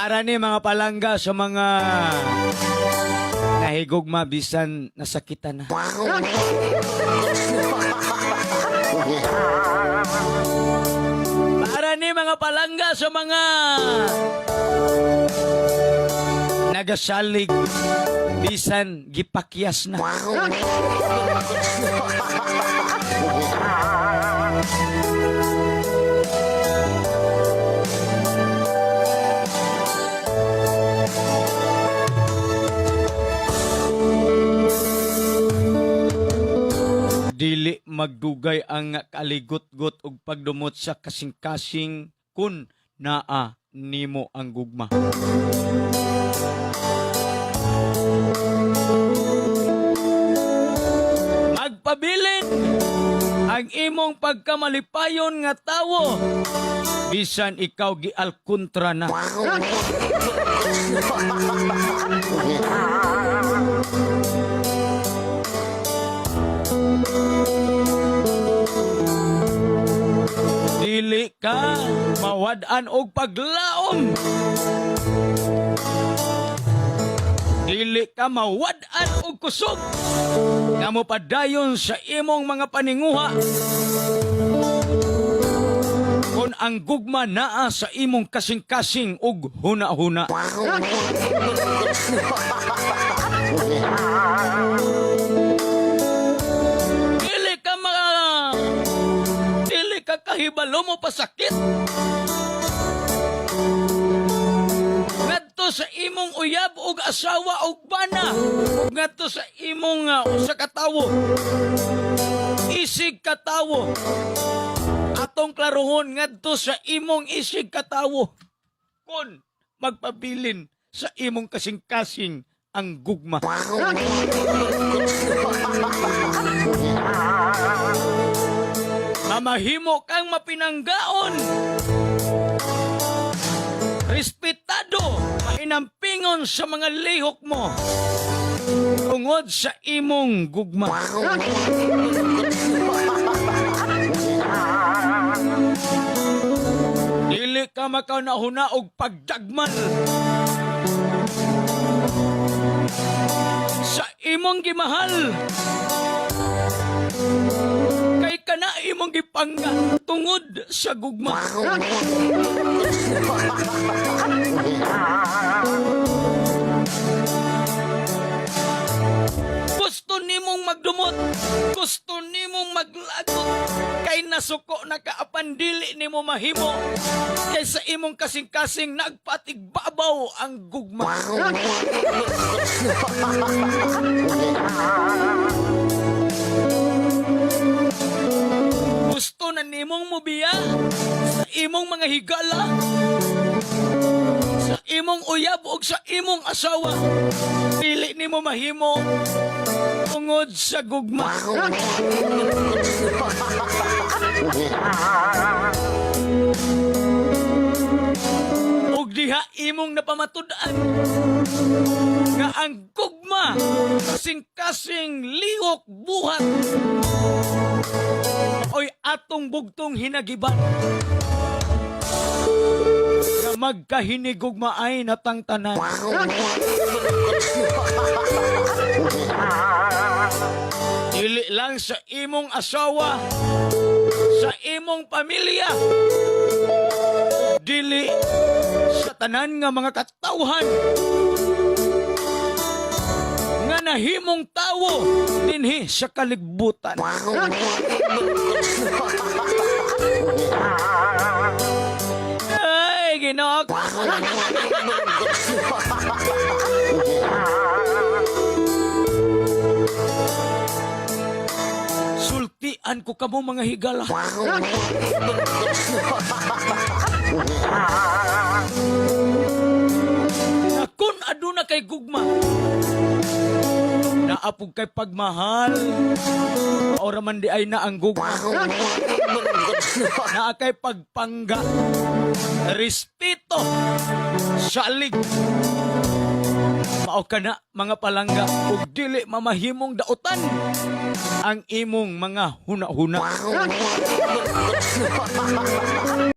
Para ni mga palangga sa mga nahigugma bisan nasakitan na. Para ni mga palangga sa mga nagasalig bisan gipakyas na. Dili magdugay ang kaligot-got ug pagdumot sa kasing-kasing kun naa nimo ang gugma. Magpabilin ang imong pagkamalipayon nga tawo bisan ikaw gialkontra na. Dili ka mawad-an og paglaom. Dili ka mawad-an og kusog nga mopadayon sa imong mga paninguha. Kung ang gugma naa sa imong kasing-kasing ug huna-huna. Kahibalo mo pasakit. Ngadto sa imong uyab og asawa og bana. Ngadto sa imong usa ka tawo. Isig ka tawo. Atong klarohon ngadto sa imong isig ka tawo. Kun magpabilin sa imong kasing-kasing ang gugma. Mamahimo kang mapinanggaon. Respetado, mainampingon sa mga lihok mo. Tungod sa imong gugma. Dili ka makaunahuna og pagdagman. Sa imong gimahal. Kana imong gipangga tungod sa gugma. Gusto nimong magdumot, gusto nimong maglagot, kay nasuko na kaapan dili nimo mahimo, kay sa imong kasing-kasing nagpatigbabaw ang gugma. Gusto na nimong mubiya sa imong mga higala, sa imong uyab o sa imong asawa. Dili nimo mahimo tungod sa gugma. Og diha imong napamatud-an nga ang gugma kasing-kasing lihok buhat oy atong bugtong hinagiban nga magkahinigog maay natang tanan. Dili lang sa imong asawa, sa imong pamilya, dili sa tanan nga mga katawhan nga nahimong tawo dinhi sa kaligbutan. Ay, Ginoo. Sultian ko kamo mga higala. Na kun aduna kay gugma, naapog kay pagmahal, ora man di ay na ang gugma. Naa kay pagpangga, respeto, salig. Mao kana mga palangga ug dili mamahimong dautan ang imong mga huna-huna.